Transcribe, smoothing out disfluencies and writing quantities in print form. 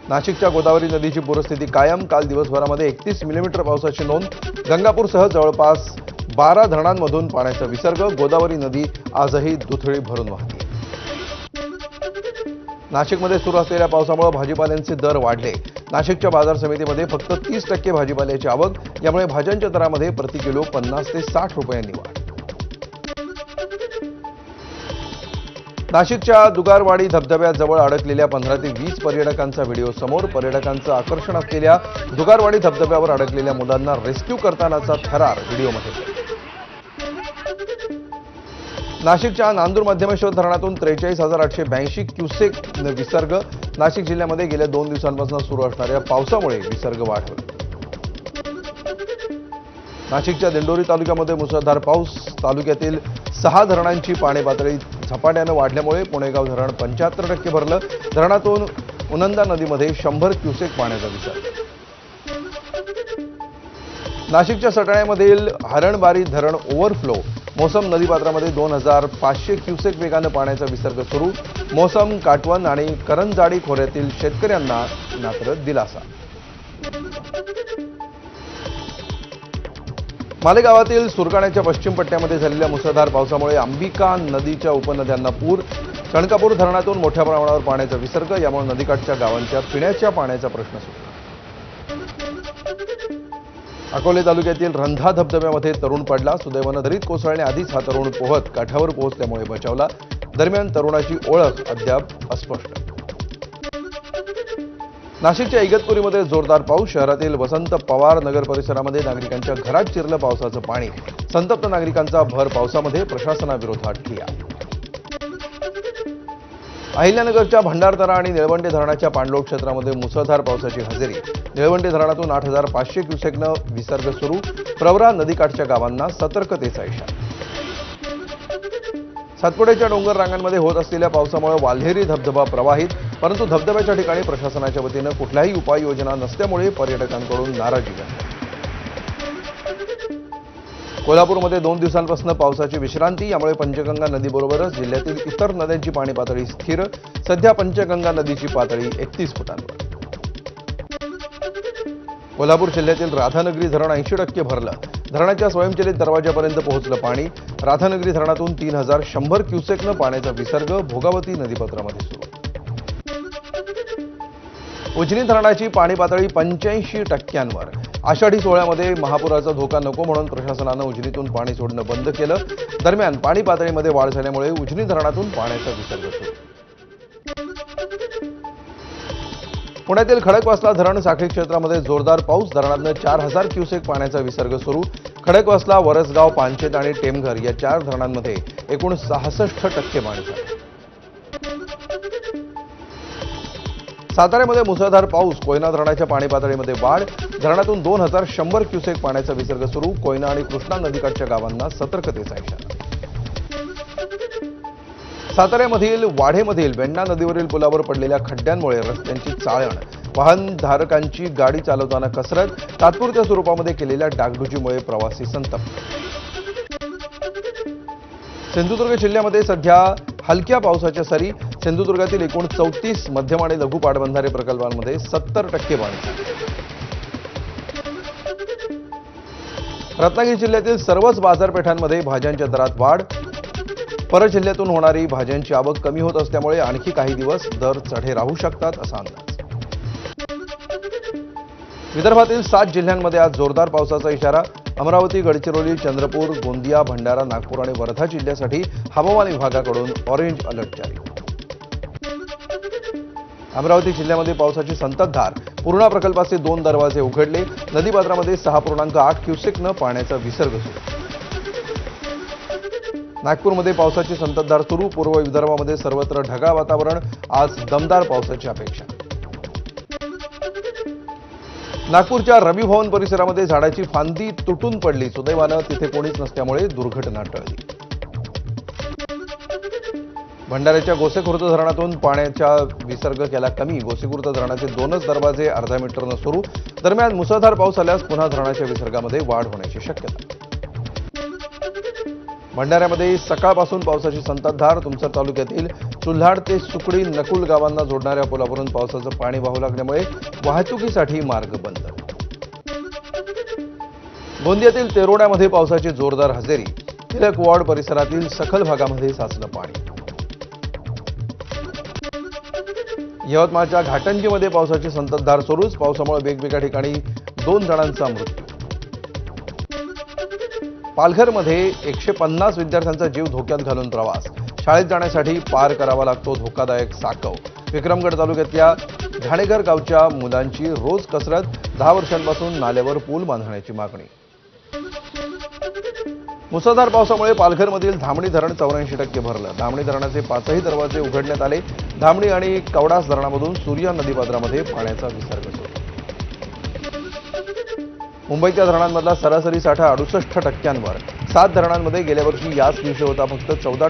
नाशिकच्या गोदावरी नदीची पूरस्थिती कायम. काल दिवसभरामध्ये 31 मिलीमीटर पावसाची नोंद. गंगापूरसह जवळपास 12 धरणांमधून पाण्याचा विसर्ग. गोदावरी नदी आजही दुथडी भरून वाहते. नाशिकमध्ये सुरू असलेल्या पावसामुळे भाजीपाल्यांचे दर वाढले. नाशिकच्या बाजार समितीमध्ये फक्त 30% भाजीपाल्याची आवक. यामुळे भाज्यांच्या दरामध्ये प्रति किलो 50 ते 60 रुपयांनी वाढ. नाशिकच्या दुगारवाडी धबधब्याजवळ अडकलेल्या 15 ते 20 पर्यटकांचा व्हिडिओ समोर. पर्यटकांचं आकर्षण असलेल्या दुगारवाडी धबधब्यावर अडकलेल्या मुलांना रेस्क्यू करतानाचा थरार व्हिडिओमध्ये. नाशिकच्या नांदूर मध्यमेश्वर धरणातून 43,882 क्युसेक विसर्ग. नाशिक जिल्ह्यामध्ये गेल्या 2 दिवसांपासून सुरू असणाऱ्या पावसामुळे विसर्ग वाढला. नाशिकच्या दिंडोरी तालुक्यामध्ये मुसळधार पाऊस. तालुक्यातील 6 धरणांची पाणी पातळी झपाट्यानं वाढल्यामुळे पुणेगाव धरण 75% भरलं. धरणातून उनंदा नदीमध्ये 100 क्युसेक पाण्याचा विसर्ग. नाशिकच्या सटाण्यामधील हरणबारी धरण ओव्हरफ्लो. मोसम नदीपात्रामध्ये 2,500 क्युसेक वेगानं पाण्याचा विसर्ग सुरू. मोसम, काटवण आणि करंजाडी खोऱ्यातील शेतकऱ्यांना मात्र दिलासा. मालेगावातील सुरगाण्याच्या पश्चिम पट्ट्यामध्ये झालेल्या मुसळधार पावसामुळे अंबिका नदीच्या उपनद्यांना पूर. कणकापूर धरणातून मोठ्या प्रमाणावर पाण्याचा विसर्ग. यामुळे नदीकाठच्या गावांच्या पिण्याच्या पाण्याचा प्रश्न सुटला. अकोले तालुक्यातील रंधा धबधब्यामध्ये तरुण पडला. सुदैवानं दरीत कोसळण्याआधीच हा तरुण पोहत काठावर पोहोचल्यामुळे बचावला. दरम्यान तरुणाची ओळख अद्याप अस्पष्ट. नाशिकच्या इगतपुरीमध्ये जोरदार पाऊस. शहरातील वसंत पवार नगर परिसरामध्ये नागरिकांच्या घरात शिरलं पावसाचं पाणी. संतप्त नागरिकांचा भर पावसामध्ये प्रशासनाविरोधात ठिय्या. अहिल्यानगरच्या भंडारदरा आणि निळवंडे धरणाच्या पाणलोट क्षेत्रामध्ये मुसळधार पावसाची हजेरी. निळवंडे धरणातून 8,500 क्युसेकनं विसर्ग सुरू. प्रवरा नदीकाठच्या गावांना सतर्कतेचा इशारा. सातपुड्याच्या डोंगर रांगांमध्ये होत असलेल्या पावसामुळे वाल्हेरी धबधबा प्रवाहित. परंतु धबधब्याच्या ठिकाणी प्रशासनाच्या वतीनं कुठल्याही उपाययोजना नसल्यामुळे पर्यटकांकडून नाराजी व्यक्त. कोल्हापूरमध्ये 2 दिवसांपासून पावसाची विश्रांती. यामुळे पंचगंगा नदीबरोबरच जिल्ह्यातील इतर नद्यांची पाणी पातळी स्थिर. सध्या पंचगंगा नदीची पातळी 31 फुटांवर. कोल्हापूर जिल्ह्यातील राधानगरी धरण 80% भरलं. धरणाच्या स्वयंचलित दरवाजापर्यंत पोहोचलं पाणी. राधानगरी धरणातून 3,100 क्युसेकनं पाण्याचा विसर्ग. भोगावती नदीपात्रामध्ये सुरू. उजनी धरणाची पाणी पातळी 85%वर. आषाढी सोहळ्यामध्ये महापुराचा धोका नको म्हणून प्रशासनानं उजनीतून पाणी सोडणं बंद केलं. दरम्यान पाणी पातळीमध्ये वाढ झाल्यामुळे उजनी धरणातून पाण्याचा विसर्ग सुरू. पुण्यातील खडकवासला धरण साखळी क्षेत्रामध्ये जोरदार पाऊस. धरणातनं 4,000 क्युसेक पाण्याचा विसर्ग सुरू. खडकवासला, वरसगाव, पानशेत आणि टेमघर या 4 धरणांमध्ये एकूण 66% पाणी झालं. साताऱ्यामध्ये मुसळधार पाऊस. कोयना धरणाच्या पाणी पातळीमध्ये वाढ. धरणातून 2,100 क्युसेक पाण्याचा विसर्ग सुरू. कोयना आणि कृष्णा नदीकाठच्या गावांना सतर्कतेचा इशारा. साताऱ्यामधील वाढेमधील वेण्णा नदीवरील पुलावर पडलेल्या खड्ड्यांमुळे रस्त्यांची चाळण. वाहनधारकांची गाडी चालवताना कसरत. तात्पुरत्या स्वरूपामध्ये केलेल्या डागडुजीमुळे प्रवासी संतप्त. सिंधुदुर्ग जिल्ह्यामध्ये सध्या हलक्या पावसाच्या सरी. सिंधुदुर्गातील एकूण 34 मध्यम आणि लघु पाटबंधारे प्रकल्पांमध्ये 70% पाणी. रत्नागिरी जिल्ह्यातील सर्वच बाजारपेठांमध्ये भाज्यांच्या दरात वाढ. परजिल्ह्यातून होणारी भाज्यांची आवक कमी होत असल्यामुळे आणखी काही दिवस दर चढे राहू शकतात असा अंदाज. विदर्भातील 7 जिल्ह्यांमध्ये आज जोरदार पावसाचा इशारा. अमरावती, गडचिरोली, चंद्रपूर, गोंदिया, भंडारा, नागपूर आणि वर्धा जिल्ह्यासाठी हवामान विभागाकडून ऑरेंज अलर्ट जारी. अमरावती जिल्ह्यामध्ये पावसाची संततधार. पूर्णा प्रकल्पाचे 2 दरवाजे उघडले. नदीपात्रामध्ये 6.8 क्युसेकनं पाण्याचा विसर्ग सुरू. नागपूरमध्ये पावसाची संततधार सुरू. पूर्व विदर्भामध्ये सर्वत्र ढगाळ वातावरण. आज दमदार पावसाची अपेक्षा. नागपूरच्या रवी भवन परिसरामध्ये झाडाची फांदी तुटून पडली. सुदैवानं तिथे कोणीच नसल्यामुळे दुर्घटना टळली. भंडाऱ्याच्या गोसेखुर्द धरणातून पाण्याचा विसर्ग केला कमी. गोसेखुर्द धरणाचे 2च दरवाजे अर्धा मीटरनं सुरू. दरम्यान मुसळधार पाऊस आल्यास पुन्हा धरणाच्या विसर्गामध्ये वाढ होण्याची शक्यता. भंडाऱ्यामध्ये सकाळपासून पावसाची संततधार. तुमसर तालुक्यातील चुल्हाड ते सुकडी नकुल गावांना जोडणाऱ्या पुलावरून पावसाचं पाणी वाहू लागल्यामुळे वाहतुकीसाठी मार्ग बंद. गोंदियातील तेरोड्यामध्ये पावसाची जोरदार हजेरी. टिळक वॉर्ड परिसरातील सखल भागामध्ये साचलं पाणी. यवतमाळच्या घाटंजीमध्ये पावसाची संततधार सुरूच. पावसामुळे वेगवेगळ्या ठिकाणी 2 जणांचा मृत्यू. पालघरमध्ये 150 विद्यार्थ्यांचा जीव धोक्यात घालून प्रवास. शाळेत जाण्यासाठी पार करावा लागतो धोकादायक साकव. विक्रमगड तालुक्यातल्या घाणेघर गावच्या मुलांची रोज कसरत. 10 वर्षांपासून नाल्यावर पूल बांधण्याची मागणी. मुसळधार पावसामुळे पालघरमधील धामणी धरण 84% भरलं. धामणी धरणाचे 5ही दरवाजे उघडण्यात आले. धामणी आणि कवडास धरणामधून सूर्या नदीपात्रामध्ये पाण्याचा विसर्ग सुरू. मुंबईच्या धरणांमधला सरासरी साठा 68%. 7 धरणांमध्ये गेल्या वर्षी याच दिवशी होता फक्त 14%.